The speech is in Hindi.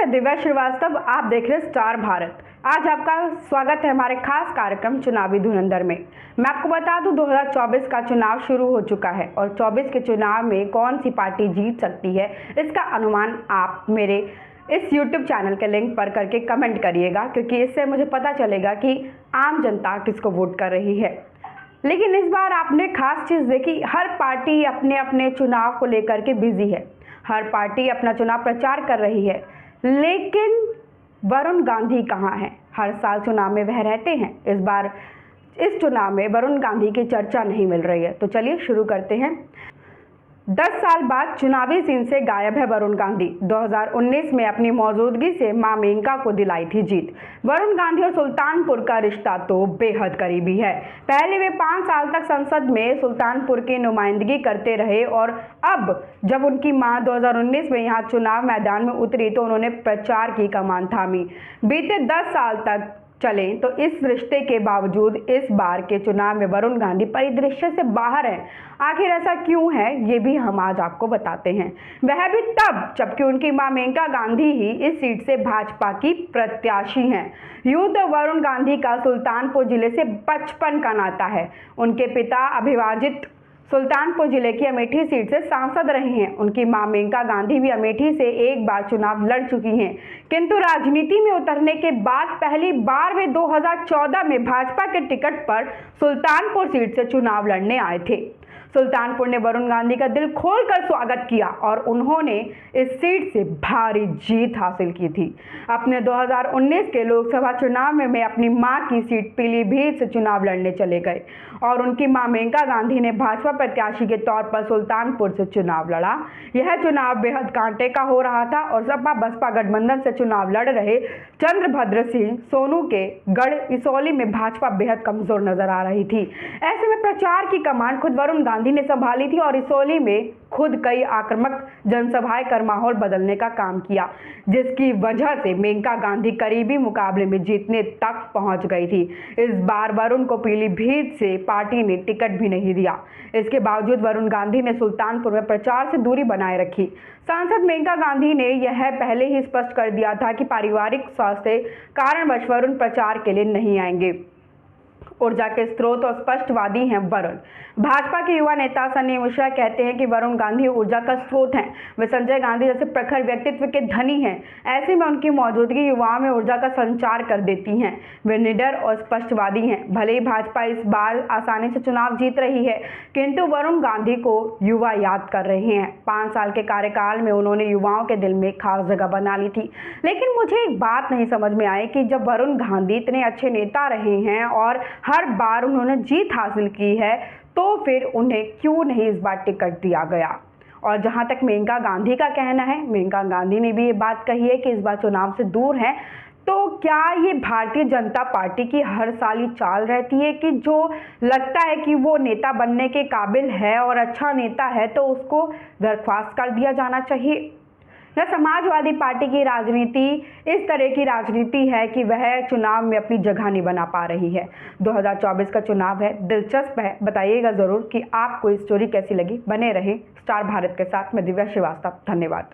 मैं दिव्या श्रीवास्तव, आप देख रहे स्टार भारत। आज आपका स्वागत है हमारे खास कार्यक्रम चुनावी धुरंधर में। मैं आपको बता दूं 2024 का चुनाव शुरू हो चुका है और 24 के चुनाव में कौन सी पार्टी जीत सकती है, इसका अनुमान आप मेरे इस YouTube चैनल के लिंक पर करके कमेंट करिएगा, क्योंकि इससे मुझे पता चलेगा कि आम जनता किसको वोट कर रही है। लेकिन इस बार आपने खास चीज़ देखी, हर पार्टी अपने अपने चुनाव को लेकर के बिजी है, हर पार्टी अपना चुनाव प्रचार कर रही है, लेकिन वरुण गांधी कहाँ हैं? हर साल चुनाव में वह रहते हैं, इस बार इस चुनाव में वरुण गांधी की चर्चा नहीं मिल रही है। तो चलिए शुरू करते हैं। 10 साल बाद चुनावी सीन से गायब है वरुण गांधी। 2019 में अपनी मौजूदगी से मां मेनका को दिलाई थी जीत। वरुण गांधी और सुल्तानपुर का रिश्ता तो बेहद करीबी है। पहले वे 5 साल तक संसद में सुल्तानपुर की नुमाइंदगी करते रहे और अब जब उनकी मां 2019 में यहां चुनाव मैदान में उतरी तो उन्होंने प्रचार की कमान थामी। बीते 10 साल तक चले तो इस रिश्ते के बावजूद इस बार के चुनाव में वरुण गांधी परिदृश्य से बाहर हैं। आखिर ऐसा क्यों है, ये भी हम आज आपको बताते हैं। वह भी तब जबकि उनकी मां मेनका गांधी ही इस सीट से भाजपा की प्रत्याशी हैं। यूं तो वरुण गांधी का सुल्तानपुर जिले से बचपन का नाता है। उनके पिता अविभाजित सुल्तानपुर जिले की अमेठी सीट से सांसद रहे हैं। उनकी मां मेनका गांधी भी अमेठी से एक बार चुनाव लड़ चुकी हैं, किंतु राजनीति में उतरने के बाद पहली बार वे 2014 में भाजपा के टिकट पर सुल्तानपुर सीट से चुनाव लड़ने आए थे। सुल्तानपुर ने वरुण गांधी का दिल खोलकर स्वागत किया और उन्होंने इस सीट से भारी जीत हासिल की थी। अपने 2019 के लोकसभा चुनाव में वे अपनी मां की सीट पीलीभीत से चुनाव लड़ने चले गए और उनकी मां मेनका गांधी ने भाजपा प्रत्याशी के तौर पर सुल्तानपुर से चुनाव लड़ा। यह चुनाव बेहद कांटे का हो रहा था और सपा बसपा गठबंधन से चुनाव लड़ रहे चंद्रभद्र सिंह सोनू के गढ़ इसौली में भाजपा बेहद कमजोर नजर आ रही थी। ऐसे में प्रचार की कमान खुद वरुण गांधी ने संभाली थी और इसौली में खुद कई आक्रामक जनसभाएं कर माहौल बदलने का काम किया, जिसकी वजह से मेनका गांधी करीबी मुकाबले में जीतने तक पहुंच गई थी। इस बार वरुण को पीलीभीत से पार्टी ने टिकट भी नहीं दिया। इसके बावजूद वरुण गांधी ने सुल्तानपुर में प्रचार से दूरी बनाए रखी। सांसद मेनका गांधी ने यह पहले ही स्पष्ट कर दिया था कि पारिवारिक स्वास्थ्य कारणवश वरुण प्रचार के लिए नहीं आएंगे। ऊर्जा के स्रोत और स्पष्टवादी हैं वरुण। भाजपा के युवा नेता सन्नी मिश्रा कहते हैं कि वरुण गांधी ऊर्जा का स्रोत हैं। वे संजय गांधी जैसे प्रखर व्यक्तित्व के धनी हैं। ऐसे में उनकी मौजूदगी युवाओं में ऊर्जा का संचार कर देती हैं। वे निडर और स्पष्टवादी हैं। भले ही भाजपा इस बार आसानी से चुनाव जीत रही है, किंतु वरुण गांधी को युवा याद कर रहे हैं। 5 साल के कार्यकाल में उन्होंने युवाओं के दिल में खास जगह बना ली थी। लेकिन मुझे एक बात नहीं समझ में आई कि जब वरुण गांधी इतने अच्छे नेता रहे हैं और हर बार उन्होंने जीत हासिल की है, तो फिर उन्हें क्यों नहीं इस बार टिकट दिया गया। और जहां तक मेनका गांधी का कहना है, मेनका गांधी ने भी ये बात कही है कि इस बार चुनाव से दूर हैं। तो क्या ये भारतीय जनता पार्टी की हर साल ही चाल रहती है कि जो लगता है कि वो नेता बनने के काबिल है और अच्छा नेता है तो उसको बर्खास्त कर दिया जाना चाहिए? या समाजवादी पार्टी की राजनीति इस तरह की राजनीति है कि वह चुनाव में अपनी जगह नहीं बना पा रही है? 2024 का चुनाव है, दिलचस्प है। बताइएगा ज़रूर कि आपको इस स्टोरी कैसी लगी। बने रहें स्टार भारत के साथ। मैं दिव्या श्रीवास्तव, धन्यवाद।